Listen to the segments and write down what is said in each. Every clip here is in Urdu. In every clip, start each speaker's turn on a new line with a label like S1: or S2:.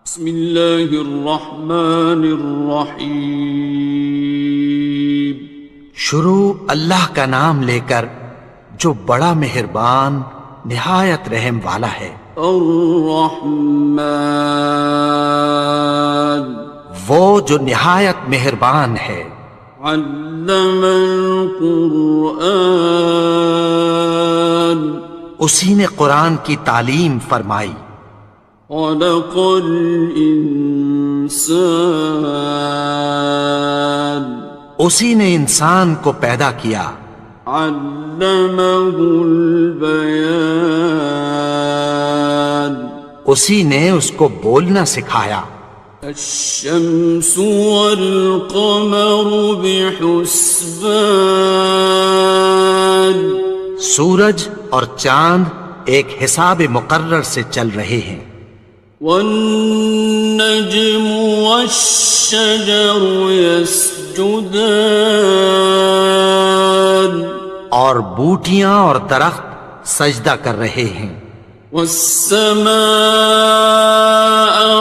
S1: بسم اللہ الرحمن الرحیم۔
S2: شروع اللہ کا نام لے کر جو بڑا مہربان نہایت رحم والا ہے۔
S1: الرحمن،
S2: وہ جو نہایت مہربان ہے۔
S1: علم القرآن،
S2: اسی نے قرآن کی تعلیم فرمائی۔
S1: خلق الانسان،
S2: اسی نے انسان کو پیدا کیا۔
S1: علمہ البیان،
S2: اسی نے اس کو بولنا سکھایا۔
S1: الشمس والقمر بحسبان،
S2: سورج اور چاند ایک حساب مقرر سے چل رہے ہیں۔
S1: والنجم والشجر يسجدان،
S2: اور بوٹیاں اور درخت سجدہ کر رہے ہیں۔
S1: والسماء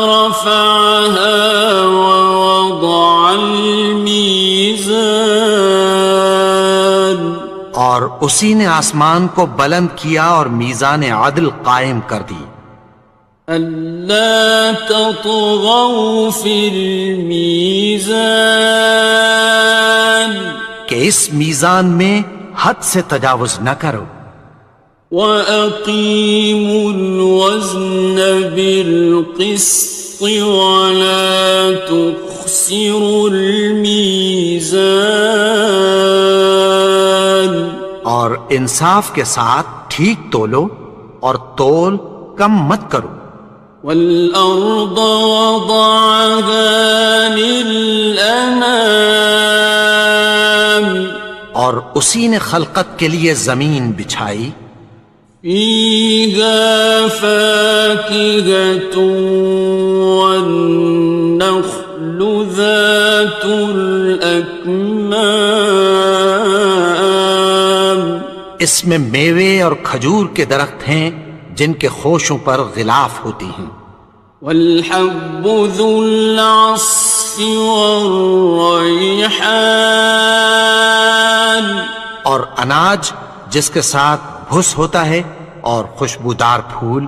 S1: رفعها ووضع الميزان،
S2: اور اسی نے آسمان کو بلند کیا اور میزان عدل قائم کر دی۔
S1: ألا تطغوا في الميزان،
S2: کہ اس میزان میں حد سے تجاوز نہ کرو۔
S1: وَأَقِيمُوا الْوَزْنَ بِالْقِسْطِ وَلَا تُخْسِرُوا الْمِيزَانَ،
S2: اور انصاف کے ساتھ ٹھیک تولو اور تول کم مت کرو۔
S1: وَالْأَرْضَ وَضَعَهَا لِلْأَنَامِ،
S2: اور اسی نے خلقت کے لیے زمین بچھائی۔
S1: فِيهَا فَاكِهَةٌ وَالنَّخْلُ ذَاتُ الْأَكْمَامِ،
S2: اس میں میوے اور کھجور کے درخت ہیں جن کے خوشوں پر غلاف ہوتی ہیں۔
S1: وَالْحَبُّ ذُو الْعَصْفِ وَالرَّيْحَانِ،
S2: اور اناج جس کے ساتھ بھس ہوتا ہے اور خوشبودار پھول۔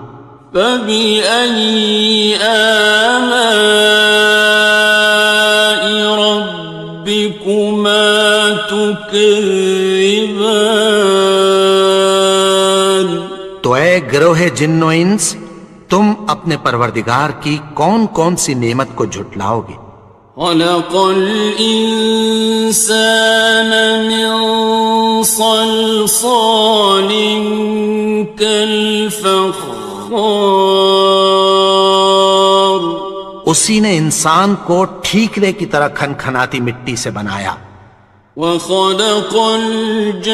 S1: فَبِأَيِّ آلَاءِ رَبِّكُمَا تُكَذِّبَانِ،
S2: تو اے گروہ جن و انس، تم اپنے پروردگار کی کون کون سی نعمت کو جھٹلاؤ گے؟
S1: خَلَقَ الْإِنسَانَ مِنْ صَلْصَالٍ كَالْفَخَّارِ،
S2: اسی نے انسان کو ٹھیکرے کی طرح کھنکھناتی مٹی سے بنایا۔
S1: وَخَلَقَ الْجَانَّ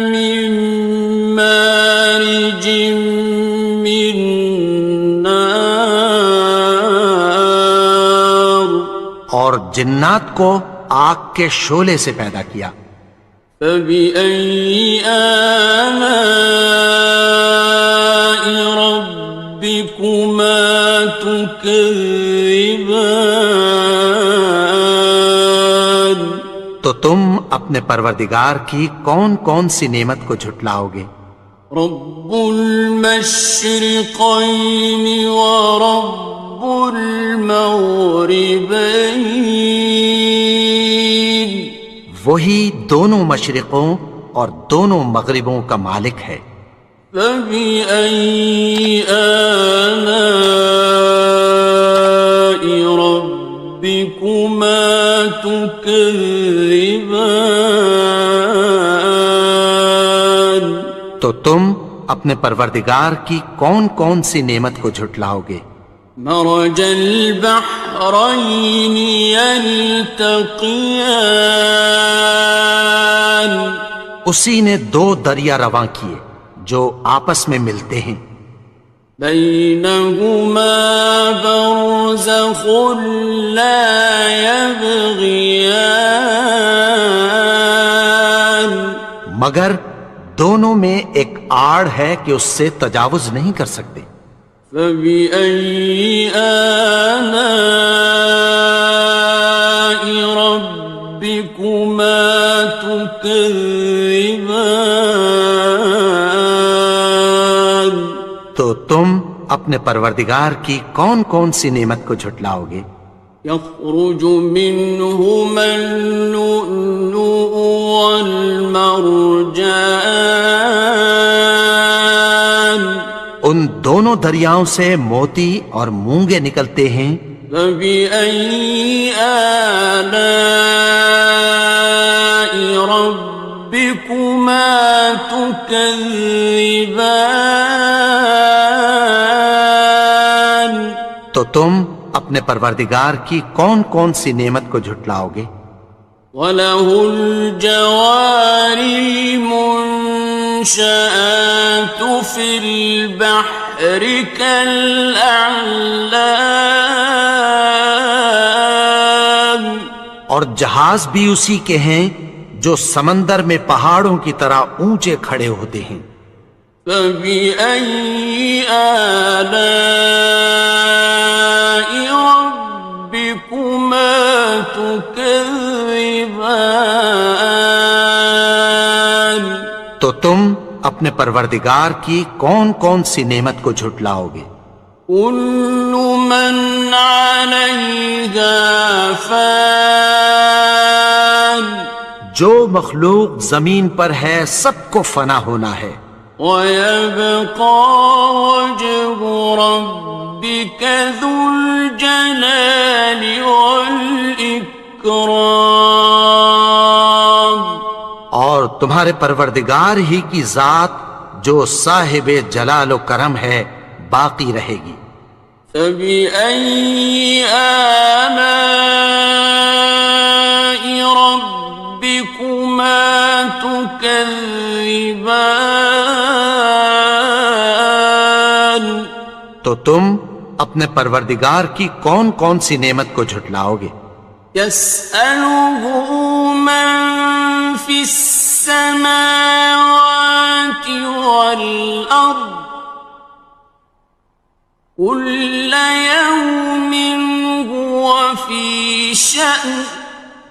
S1: مِن مَّارِجٍ مِّن نَّارٍ،
S2: اور جنات کو آگ کے شعلے سے پیدا کیا۔
S1: فَبِأَيِّ آلَاءِ رَبِّكُمَا تُكَذِّبَانِ،
S2: تو تم اپنے پروردگار کی کون کون سی نعمت کو جھٹلاؤ گے؟
S1: رب المشرقین ورب المغربین،
S2: وہی دونوں مشرقوں اور دونوں مغربوں کا مالک ہے۔
S1: فَبِأَيِّ آلَاءِ رَبِّكُمَا تُكَذِّبَانِ،
S2: تو تم اپنے پروردگار کی کون کون سی نعمت کو جھٹلاؤ گے؟
S1: مرج البحرین یلتقیان،
S2: اسی نے دو دریا رواں کیے جو آپس میں ملتے ہیں۔
S1: بینہما برزخ لا یبغیان،
S2: مگر دونوں میں ایک آڑ ہے کہ اس سے تجاوز نہیں کر سکتے۔
S1: فبأي آلاء ربكما تكذبان؟
S2: تو تم اپنے پروردگار کی کون کون سی نعمت کو جھٹلاؤ گے؟
S1: يخرج منهما اللؤلؤ والمرجان،
S2: ان دونوں دریاؤں سے موتی اور مونگے نکلتے ہیں۔
S1: فبأي آلاء ربكما تكذبان؟
S2: تو تم اپنے پروردگار کی کون کون سی نعمت کو جھٹلاؤ گے؟
S1: وَلَهُ الْجَوَارِ الْمُنشَآتُ فِي الْبَحْرِ كَالْأَعْلَامِ،
S2: اور جہاز بھی اسی کے ہیں جو سمندر میں پہاڑوں کی طرح اونچے کھڑے ہوتے ہیں۔
S1: فَبِأَيِّ آلَاءِ رَبِّكُمَا تُكَذِّبَانِ؟
S2: تو تم اپنے پروردگار کی کون کون سی نعمت کو جھٹلاؤ گے؟
S1: كُلُّ مَنْ عَلَيْهَا فَانٍ،
S2: جو مخلوق زمین پر ہے سب کو فنا ہونا ہے۔
S1: وَيَبْقَى وَجْهُ رَبِّكَ ذُو الْجَلَالِ وَالْإِكْرَامِ،
S2: اور تمہارے پروردگار ہی کی ذات جو صاحب جلال و کرم ہے باقی رہے گی۔
S1: فَبِأَيِّ آلَاءِ رَبِّكُمَا تُكَذِّبَانِ؟
S2: تو تم اپنے پروردگار کی کون کون سی نعمت کو جھٹلاؤ گے؟
S1: يَسْأَلُهُ مَن فِي السَّمَاوَاتِ وَالْأَرْضِ كُلَّ يَوْمٍ هُوَ فِي شَأْنٍ،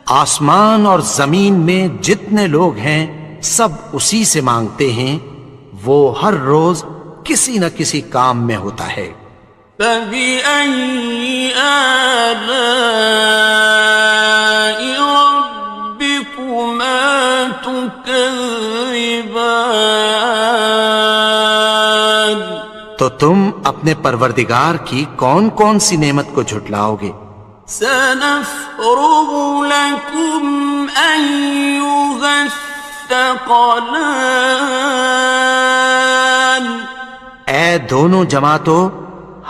S2: آسمان اور زمین میں جتنے لوگ ہیں سب اسی سے مانگتے ہیں، وہ ہر روز کسی نہ کسی کام میں ہوتا ہے۔
S1: فَبِأَيِّ آلَاءِ رَبِّكُمَا تُكَذِّبَانِ؟
S2: تو تم اپنے پروردگار کی کون کون سی نعمت کو جھٹلاؤ گے؟
S1: سَنَفْرُغُ لَكُمْ أَيُّهَ الثَّقَلَانِ،
S2: اے دونوں جماعتوں،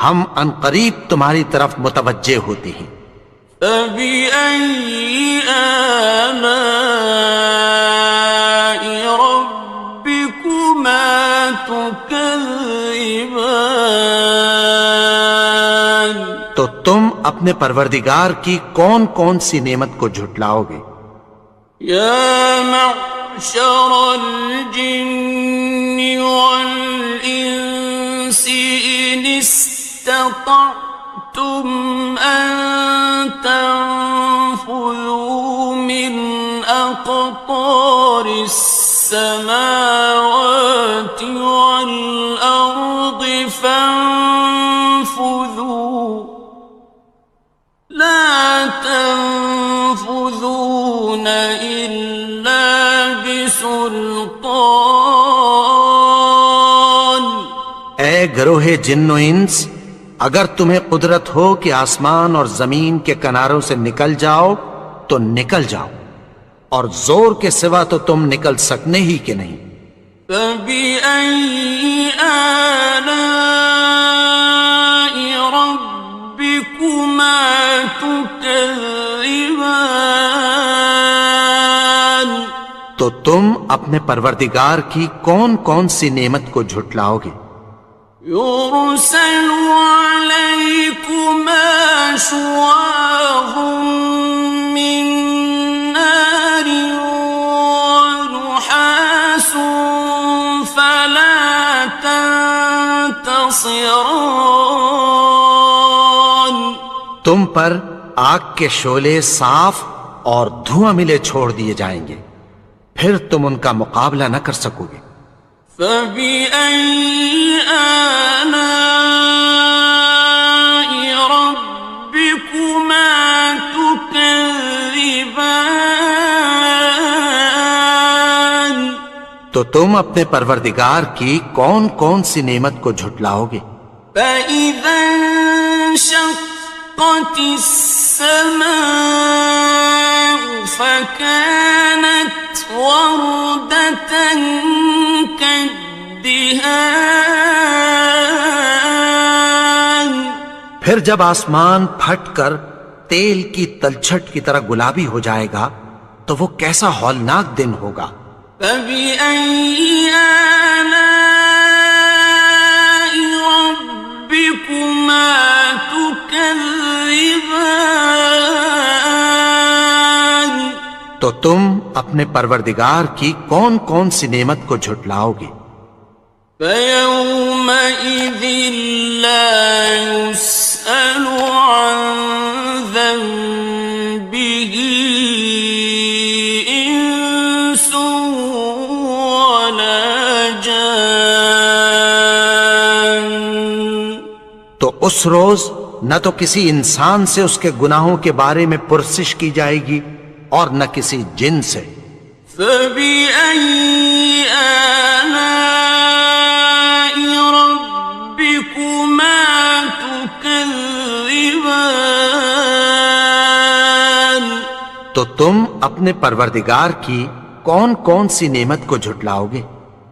S2: ہم عنقریب تمہاری طرف متوجہ ہوتے ہیں۔
S1: فَبِأَيِّ آلَاءِ رَبِّكُمَا تُكَذِّبَانِ؟
S2: تو تم اپنے پروردگار کی کون کون سی نعمت کو جھٹلاؤ گے؟
S1: يَا مَعْشَرَ الْجِنِّ وَالْإِنسِ إِنِ اسْتَطَعْتُمْ أَن تَنفُذُوا مِنْ أَقْطَارِ السَّمَاوَاتِ وَالْأَرْضِ فَانفُذُوا لَا تَنفُذُونَ إِلَّا بِسُلْطَانٍ۔
S2: اے گروہ جن و انس، اگر تمہیں قدرت ہو کہ آسمان اور زمین کے کناروں سے نکل جاؤ تو نکل جاؤ، اور زور کے سوا تو تم نکل سکنے ہی کہ نہیں۔
S1: فَبِأَيِّ آلَاءِ رَبِّكُمَا تُكَذِّبَانِ؟
S2: تو تم اپنے پروردگار کی کون کون سی نعمت کو جھٹلاؤ گے؟
S1: يُرْسَلُ عَلَيْكُمَا شُوَاظٌ مِّن نَّارٍ وَنُحَاسٌ فَلَا ينتصران
S2: تم پر آگ کے شعلے صاف اور دھواں ملے چھوڑ دیے جائیں گے، پھر تم ان کا مقابلہ نہ کر سکو گے۔
S1: فبأي آلاء ربكما تكذبان
S2: تو تم اپنے پروردگار کی کون کون سی نعمت کو جھٹلاؤ گے؟
S1: فإذا انشقت السماء فكانت وردة كالدهان
S2: پھر جب آسمان پھٹ کر تیل کی تلچھٹ کی طرح گلابی ہو جائے گا تو وہ کیسا ہولناک دن ہوگا۔
S1: فبأي آلاء ربكما تكذبان
S2: تو تم اپنے پروردگار کی کون کون سی نعمت کو جھٹلاؤ گے؟
S1: فيومئذ لا يسأل عن ذنبه إنس ولا جان
S2: تو اس روز نہ تو کسی انسان سے اس کے گناہوں کے بارے میں پرسش کی جائے گی اور نہ کسی جن سے۔
S1: فبأي آلاء ربكما تكذبان
S2: تو تم اپنے پروردگار کی کون کون سی نعمت کو جھٹلاؤ گے؟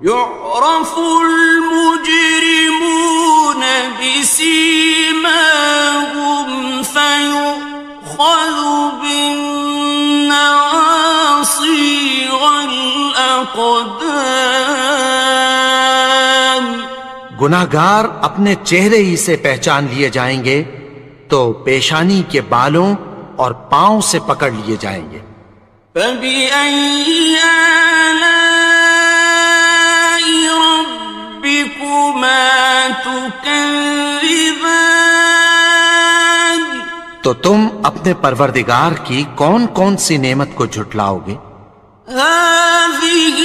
S1: يعرف المجرمون بسيماهم فيؤخذ بالنواصي والأقدام
S2: گناہگار اپنے چہرے ہی سے پہچان لیے جائیں گے تو پیشانی کے بالوں اور پاؤں سے پکڑ لیے جائیں گے۔
S1: فبأي آلاء ربكما تكذبان
S2: تو تم اپنے پروردگار کی کون کون سی نعمت کو جھٹلاؤ گے؟
S1: هذه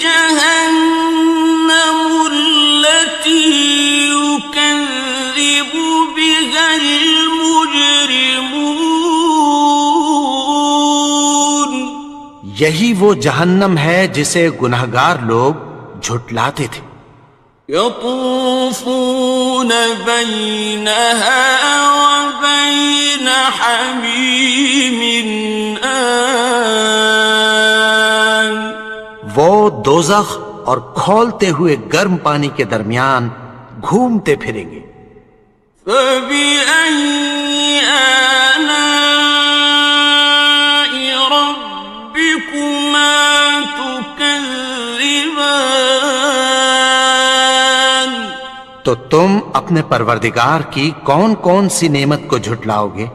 S1: جهنم التي يكذب بها المجرمون
S2: یہی وہ جہنم ہے جسے گناہگار لوگ جھٹلاتے تھے۔
S1: يطوفون بينها وبين حميم آن
S2: وہ دوزخ اور کھولتے ہوئے گرم پانی کے درمیان گھومتے پھریں گے۔
S1: فبأي آلاء ربكما تكذبان
S2: تو تم اپنے پروردگار کی کون کون سی نعمت کو جھٹلاؤ گے؟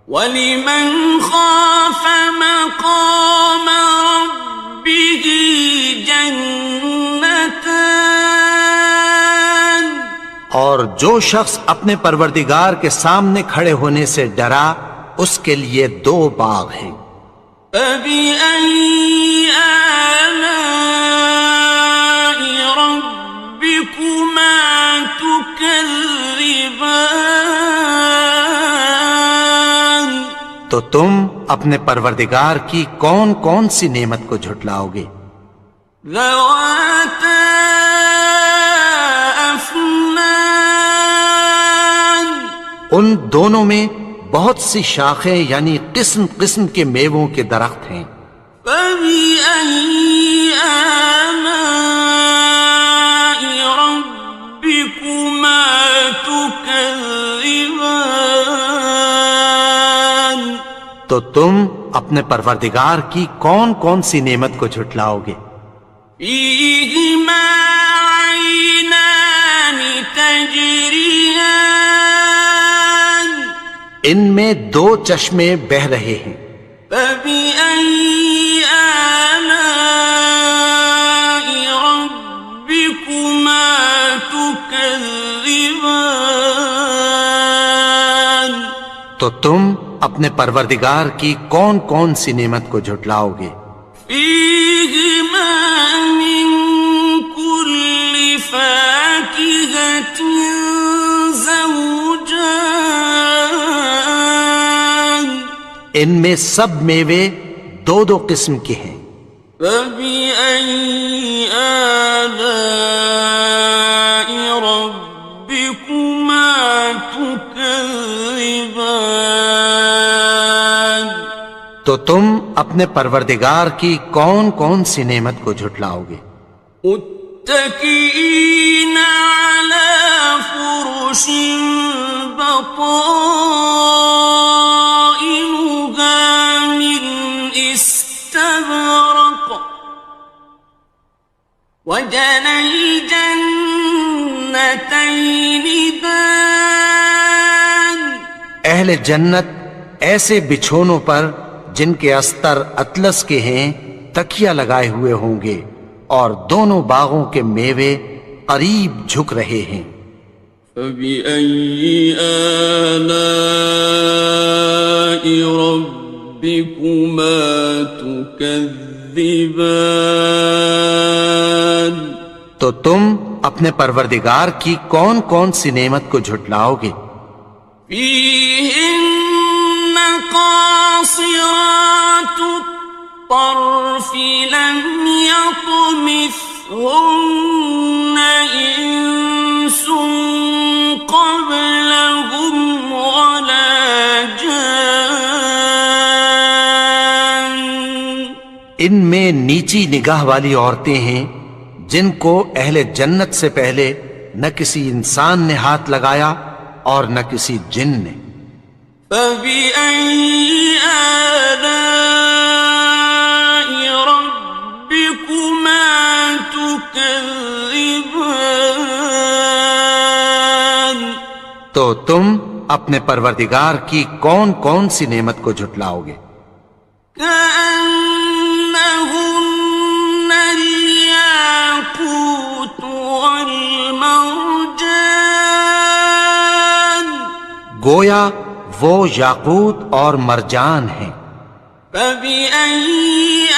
S1: وَلِمَنْ خَافَ مَقَامَ رَبِّهِ جَنَّتَانِ
S2: اور جو شخص اپنے پروردگار کے سامنے کھڑے ہونے سے ڈرا اس کے لیے دو باغ ہیں۔
S1: فَبِأَيِّ آلَاءِ رَبِّكُمَا تُكَذِّبَانِ
S2: تو تم اپنے پروردگار کی کون کون سی نعمت کو جھٹلاؤ گے؟
S1: ذَوَاتَا أَفْنَانٍ
S2: ان دونوں میں بہت سی شاخیں یعنی قسم قسم کے میووں کے درخت ہیں۔
S1: فَبِأَيِّ آلَاءِ رَبِّكُمَا تُكَذِّبَانِ
S2: تو تم اپنے پروردگار کی کون کون سی نعمت کو جھٹلاؤ گے؟
S1: فِيهِمَا عَيْنَانِ تَجْرِيَانِ
S2: ان میں دو چشمے بہہ رہے ہیں۔
S1: فَبِأَيِّ آلَاءِ رَبِّكُمَا تُكَذِّبَانِ تكذبان
S2: تو تم اپنے پروردگار کی کون کون سی نعمت کو جھٹلاؤ گے؟
S1: فيهما من كل فاكهة زوجان
S2: ان میں سب میوے دو دو قسم کے ہیں۔
S1: فبأي آلاء ربكما تكذبان
S2: تو تم اپنے پروردگار کی کون کون سی نعمت کو جھٹلاؤ گے؟
S1: متكئين على فرش بطائنها من استبرق وجنى الجنتين دان
S2: اہل جنت ایسے بچھونوں پر جن کے استر اطلس کے ہیں تکیہ لگائے ہوئے ہوں گے، اور دونوں باغوں کے میوے قریب جھک رہے ہیں۔
S1: فبأي آلاء ربكما تكذبان
S2: تو تم اپنے پروردگار کی کون کون سی نعمت کو جھٹلاؤ گے؟
S1: فيهن قاصرات الطرف لم يطمثهن إنس قبلهم ولا جان
S2: ان میں نیچی نگاہ والی عورتیں ہیں جن کو اہل جنت سے پہلے نہ کسی انسان نے ہاتھ لگایا اور نہ کسی جن نے۔
S1: فبأي آلاء ربكما تكذبان
S2: تو تم اپنے پروردگار کی کون کون سی نعمت کو جھٹلاؤ گے؟
S1: كأنهن الياقوت والمرجان
S2: گویا وہ یاقوت اور مرجان ہیں۔
S1: فبأي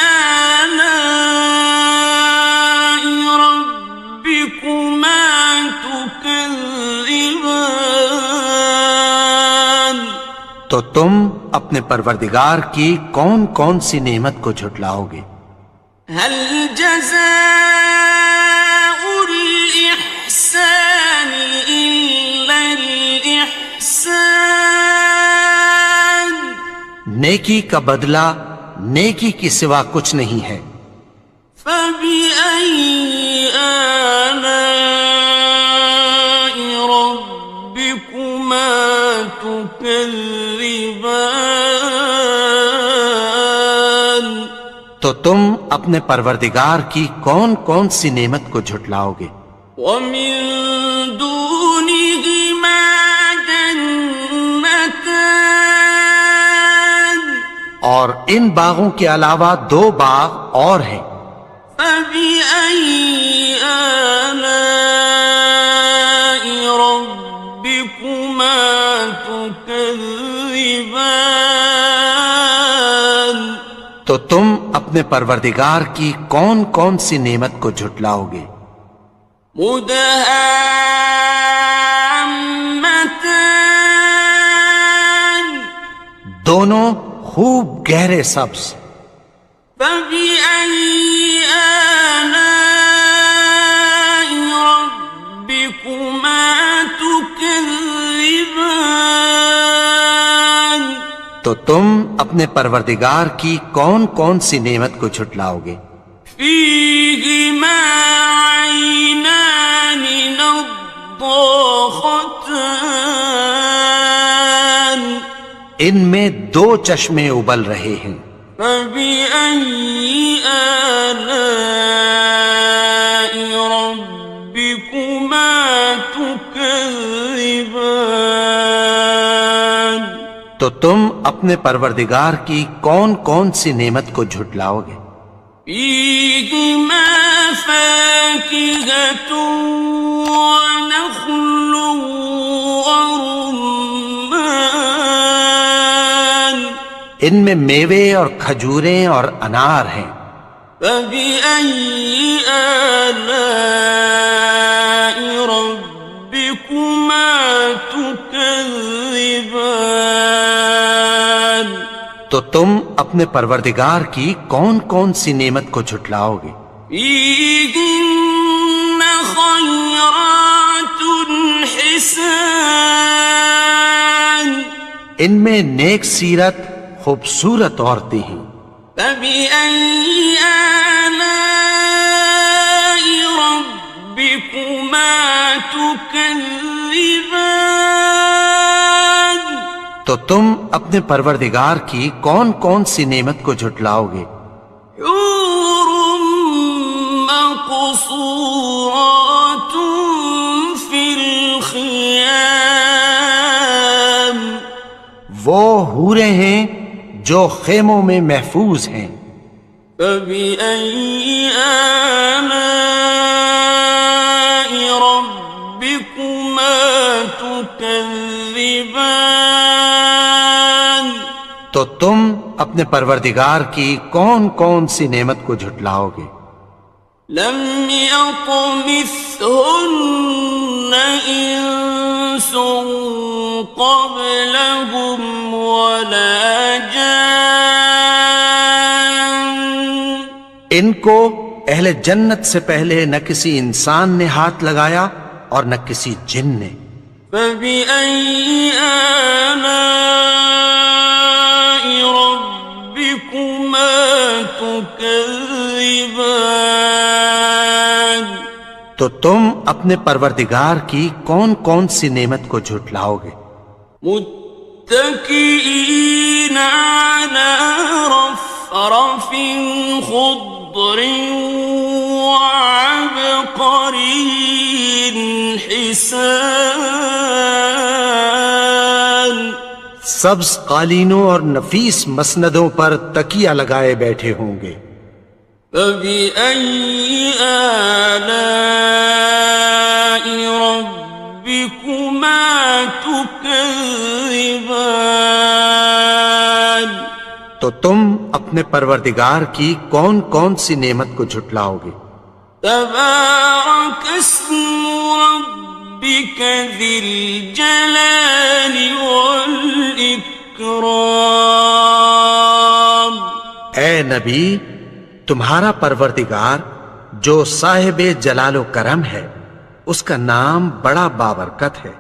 S1: آلاء ربكما تكذبان
S2: تو تم اپنے پروردگار کی کون کون سی نعمت کو جھٹلاؤ گے؟
S1: هل جزاء الإحسان إلا الإحسان
S2: نیکی کا بدلہ نیکی کی سوا کچھ نہیں ہے۔
S1: فبأي آلاء ربكما تكذبان
S2: تو تم اپنے پروردگار کی کون کون سی نعمت کو جھٹلاؤ گے؟
S1: ومن دونهما جنتان
S2: اور ان باغوں کے علاوہ دو باغ اور ہیں۔
S1: فبأي آلاء ربكما تكذبان
S2: تو تم اپنے پروردگار کی کون کون سی نعمت کو جھٹلاؤ گے؟
S1: مدهامتان
S2: دونوں خوب گہرے سبز۔
S1: فبأي آلاء ربكما تكذبان
S2: تو تم اپنے پروردگار کی کون کون سی نعمت کو جھٹلاؤ گے؟
S1: فيهما عينان نضاختان
S2: ان میں دو چشمے ابل رہے ہیں۔
S1: فبأي آلاء ربكما تكذبان
S2: تو تم اپنے پروردگار کی کون کون سی نعمت کو جھٹلاؤ گے؟
S1: فيهما فاكهة ونخل ورمان
S2: ان میں میوے اور کھجوریں اور انار ہیں.
S1: فبأي آلاء ربكما تكذبان
S2: تو تم اپنے پروردگار کی کون کون سی نعمت کو جھٹلاؤ گے؟
S1: فيهن خيرات حسان
S2: ان میں نیک سیرت خوبصورت عورتیں ہیں.
S1: فبأي آلاء ربكما تكذبان
S2: تو تم اپنے پروردگار کی کون کون سی نعمت کو جھٹلاؤ گے؟
S1: حور مقصورات في الخيام
S2: وہ حوریں ہیں جو خیموں میں محفوظ ہیں.
S1: فبأي آلاء ربكما تكذبان
S2: تو تم اپنے پروردگار کی کون کون سی نعمت کو جھٹلاؤ گے؟
S1: لم يطمثهن إنس قبلهم ولا جان
S2: ان کو اہل جنت سے پہلے نہ کسی انسان نے ہاتھ لگایا اور نہ کسی جن نے.
S1: فبأي آلاء ربكما تكذبان
S2: تو تم اپنے پروردگار کی کون کون سی نعمت کو جھٹلاؤ گے؟
S1: متكئين على رفرف خضر وعبقري حسان
S2: سبز قالینوں اور نفیس مسندوں پر تکیہ لگائے بیٹھے ہوں گے.
S1: فبأي آلاء ربكما تكذبان
S2: تو تم اپنے پروردگار کی کون کون سی نعمت کو جھٹلاؤ گے؟
S1: تبارك اسم ربك ذي الجلال والإكرام
S2: اے نبی، تمہارا پروردگار جو صاحب جلال و کرم ہے، اس کا نام بڑا بابرکت ہے.